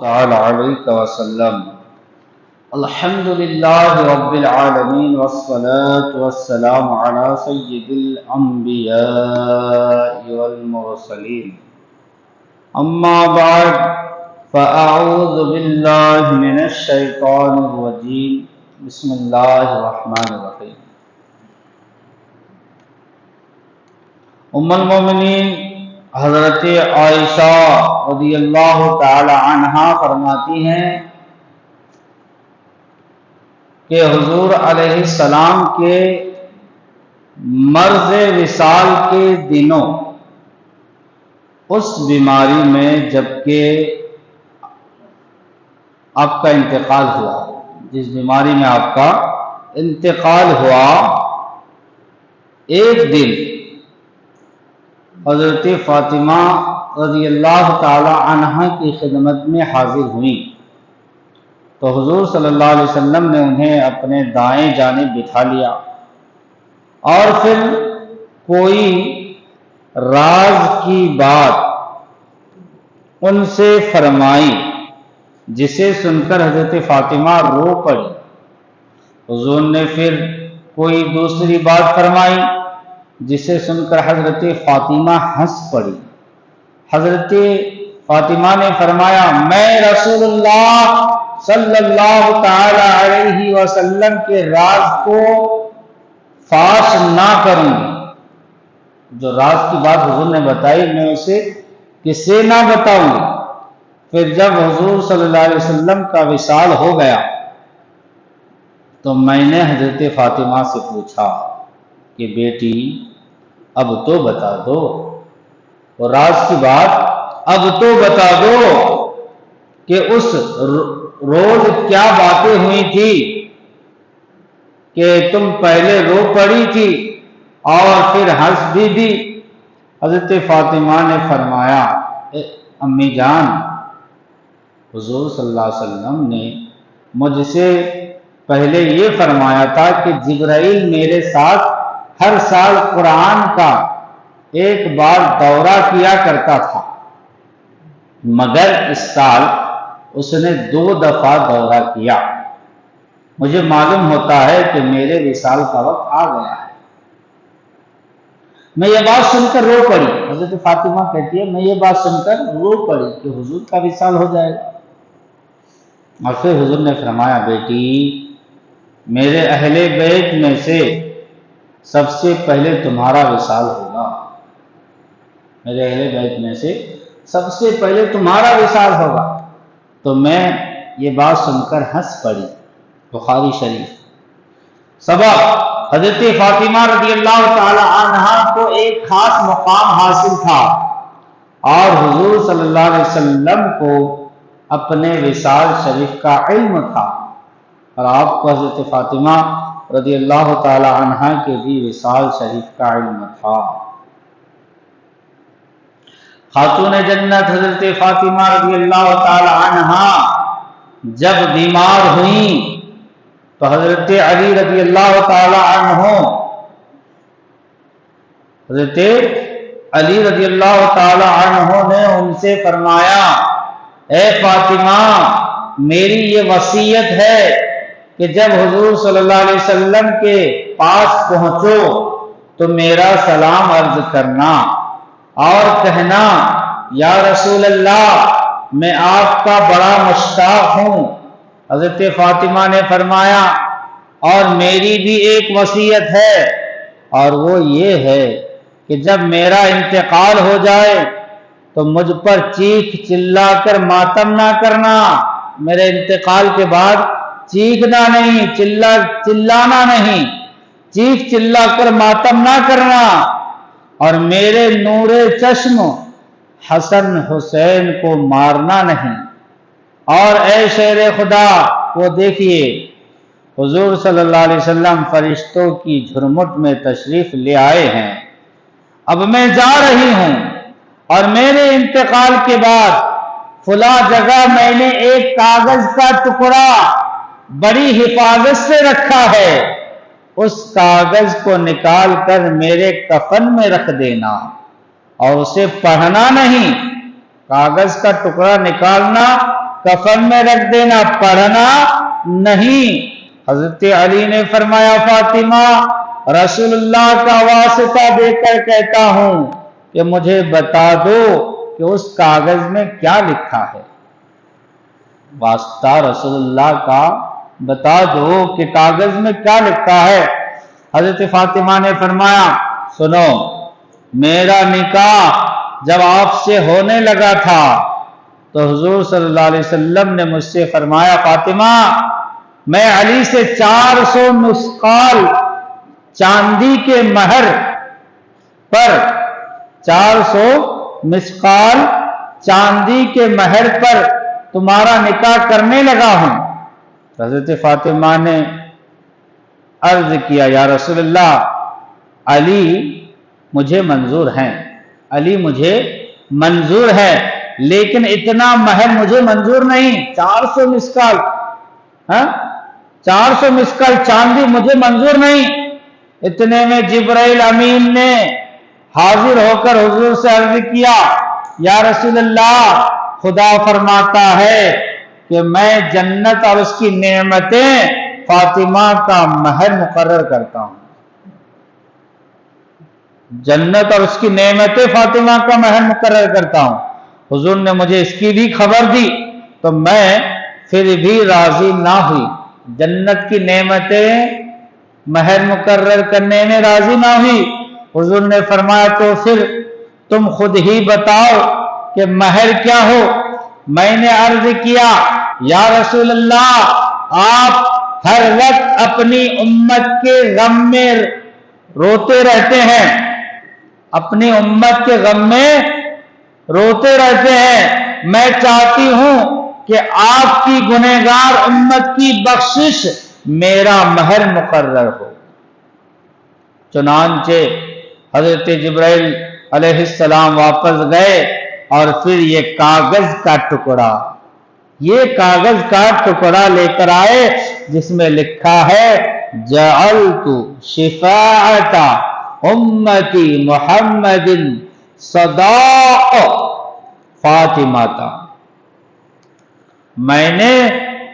تعالى عليك وسلم. الحمد لله رب العالمين والصلاة والسلام على سيد الأنبياء والمرسلين. أما بعد فأعوذ بالله من الشيطان الرجيم. بسم الله الرحمن الرحيم. ام المومنین حضرت عائشہ رضی اللہ تعالی عنہا فرماتی ہیں کہ حضور علیہ السلام کے مرض وصال کے دنوں اس بیماری میں جبکہ آپ کا انتقال ہوا، جس بیماری میں آپ کا انتقال ہوا، ایک دن حضرت فاطمہ رضی اللہ تعالی عنہ کی خدمت میں حاضر ہوئیں تو حضور صلی اللہ علیہ وسلم نے انہیں اپنے دائیں جانب بٹھا لیا اور پھر کوئی راز کی بات ان سے فرمائی، جسے سن کر حضرت فاطمہ رو پڑی۔ حضور نے پھر کوئی دوسری بات فرمائی جسے سن کر حضرت فاطمہ ہنس پڑی۔ حضرت فاطمہ نے فرمایا، میں رسول اللہ صلی اللہ تعالی علیہ وسلم کے راز کو فاش نہ کروں گی۔ جو راز کی بات حضور نے بتائی میں اسے کسے نہ بتاؤں گی۔ پھر جب حضور صلی اللہ علیہ وسلم کا وصال ہو گیا تو میں نے حضرت فاطمہ سے پوچھا کہ بیٹی اب تو بتا دو، اور راز کی بات اب تو بتا دو کہ اس روز کیا باتیں ہوئی تھی کہ تم پہلے رو پڑی تھی اور پھر ہنس بھی دی۔ حضرت فاطمہ نے فرمایا، امی جان، حضور صلی اللہ علیہ وسلم نے مجھ سے پہلے یہ فرمایا تھا کہ جبرائیل میرے ساتھ ہر سال قرآن کا ایک بار دورہ کیا کرتا تھا، مگر اس سال اس نے 2 دفعہ دورہ کیا۔ مجھے معلوم ہوتا ہے کہ میرے وصال کا وقت آ گیا ہے۔ میں یہ بات سن کر رو پڑی۔ حضرت فاطمہ کہتی ہے میں یہ بات سن کر رو پڑی کہ حضور کا وصال ہو جائے گا۔ اور پھر حضور نے فرمایا، بیٹی میرے اہل بیت میں سے سب سے پہلے تمہارا وصال ہوگا، میرے اہل بیت میں سے سب سے پہلے تمہارا وصال ہوگا۔ تو میں یہ بات سن کر ہنس پڑی۔ بخاری شریف۔ سبب حضرت فاطمہ رضی اللہ تعالی عنہا کو ایک خاص مقام حاصل تھا اور حضور صلی اللہ علیہ وسلم کو اپنے وصال شریف کا علم تھا، اور آپ کو حضرت فاطمہ رضی اللہ تعالی عنہ کے بھی وصال شریف کا علم تھا۔ خاتون جنت حضرت فاطمہ رضی اللہ تعالی عنہ جب بیمار ہوئیں تو حضرت علی رضی اللہ تعالی عنہ نے ان سے فرمایا، اے فاطمہ میری یہ وصیت ہے کہ جب حضور صلی اللہ علیہ وسلم کے پاس پہنچو تو میرا سلام عرض کرنا اور کہنا، یا رسول اللہ میں آپ کا بڑا مشتاق ہوں۔ حضرت فاطمہ نے فرمایا، اور میری بھی ایک وصیت ہے، اور وہ یہ ہے کہ جب میرا انتقال ہو جائے تو مجھ پر چیخ چلا کر ماتم نہ کرنا۔ میرے انتقال کے بعد چیخنا نہیں، چلانا نہیں، چیخ چلا کر ماتم نہ کرنا، اور میرے نور چشم حسن حسین کو مارنا نہیں۔ اور اے شیر خدا، وہ دیکھیے حضور صلی اللہ علیہ وسلم فرشتوں کی جھرمٹ میں تشریف لے آئے ہیں۔ اب میں جا رہی ہوں اور میرے انتقال کے بعد فلاں جگہ میں نے ایک کاغذ کا ٹکڑا بڑی حفاظت سے رکھا ہے، اس کاغذ کو نکال کر میرے کفن میں رکھ دینا اور اسے پڑھنا نہیں۔ کاغذ کا ٹکڑا نکالنا کفن میں رکھ دینا، پڑھنا نہیں۔ حضرت علی نے فرمایا فاطمہ رسول اللہ کا واسطہ دے کر کہتا ہوں کہ مجھے بتا دو کہ اس کاغذ میں کیا لکھا ہے، واسطہ رسول اللہ کا بتا دو کہ کاغذ میں کیا لکھا ہے۔ حضرت فاطمہ نے فرمایا سنو، میرا نکاح جب آپ سے ہونے لگا تھا تو حضور صلی اللہ علیہ وسلم نے مجھ سے فرمایا فاطمہ میں علی سے 400 مسقال چاندی کے مہر پر 400 مسقال چاندی کے مہر پر تمہارا نکاح کرنے لگا ہوں۔ حضرت فاطمہ نے عرض کیا یا رسول اللہ علی مجھے منظور ہیں، علی مجھے منظور ہے، لیکن اتنا مہر مجھے منظور نہیں۔ 400 مسقال 400 مسقال چاندی مجھے منظور نہیں۔ اتنے میں جبرائیل امین نے حاضر ہو کر حضور سے عرض کیا یا رسول اللہ خدا فرماتا ہے کہ میں جنت اور اس کی نعمتیں فاطمہ کا مہر مقرر کرتا ہوں، جنت اور اس کی نعمتیں فاطمہ کا مہر مقرر کرتا ہوں۔ حضور نے مجھے اس کی بھی خبر دی تو میں پھر بھی راضی نہ ہوئی، جنت کی نعمتیں مہر مقرر کرنے میں راضی نہ ہوئی۔ حضور نے فرمایا تو پھر تم خود ہی بتاؤ کہ مہر کیا ہو۔ میں نے عرض کیا یا رسول اللہ آپ ہر وقت اپنی امت کے غم میں روتے رہتے ہیں، اپنی امت کے غم میں روتے رہتے ہیں، میں چاہتی ہوں کہ آپ کی گنہگار امت کی بخشش میرا مہر مقرر ہو۔ چنانچہ حضرت جبرائیل علیہ السلام واپس گئے اور پھر یہ کاغذ کا ٹکڑا لے کر آئے جس میں لکھا ہے جعلت شفاعت امتی محمد صداق فاطمہ، میں نے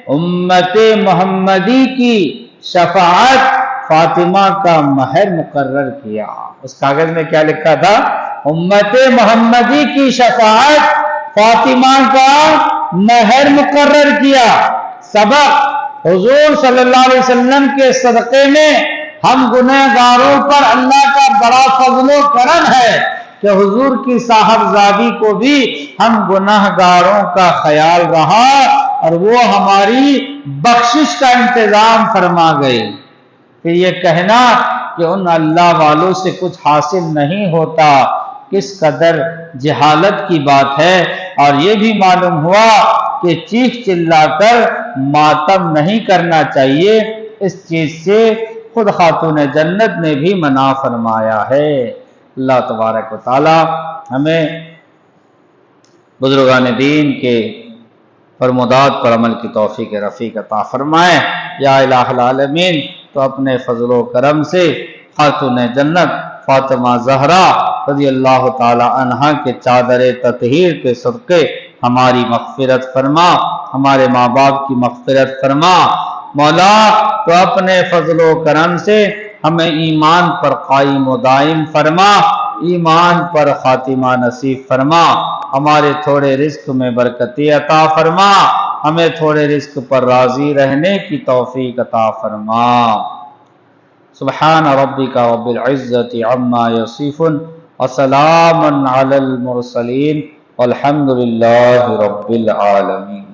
امت محمدی کی شفاعت فاطمہ کا مہر مقرر کیا۔ اس کاغذ میں کیا لکھا تھا؟ امت محمدی کی شفاعت فاطمہ کا مہر مقرر کیا۔ سبق حضور صلی اللہ علیہ وسلم کے صدقے میں ہم گنہگاروں پر اللہ کا بڑا فضل و کرم ہے کہ حضور کی صاحبزادی کو بھی ہم گنہگاروں کا خیال رہا اور وہ ہماری بخشش کا انتظام فرما گئے۔ کہ یہ کہنا کہ ان اللہ والوں سے کچھ حاصل نہیں ہوتا کس قدر جہالت کی بات ہے، اور یہ بھی معلوم ہوا کہ چیخ چلا کر ماتم نہیں کرنا چاہیے، اس چیز سے خود خاتون جنت نے بھی منع فرمایا ہے۔ اللہ تبارک و تعالی ہمیں بزرگان دین کے فرمودات پر عمل کی توفیق رفیق عطا فرمائے۔ یا الہ العالمین تو اپنے فضل و کرم سے خاتون جنت فاطمہ زہرا رضی اللہ تعالی عنہا کے چادر تطہیر کے صدقے ہماری مغفرت فرما، ہمارے ماں باپ کی مغفرت فرما۔ مولا تو اپنے فضل و کرم سے ہمیں ایمان پر قائم و دائم فرما، ایمان پر خاتمہ نصیب فرما، ہمارے تھوڑے رزق میں برکتی عطا فرما، ہمیں تھوڑے رزق پر راضی رہنے کی توفیق عطا فرما۔ سبحان ربک رب العزت عما یصفون وسلام علی المرسلین والحمد للہ رب العالمین۔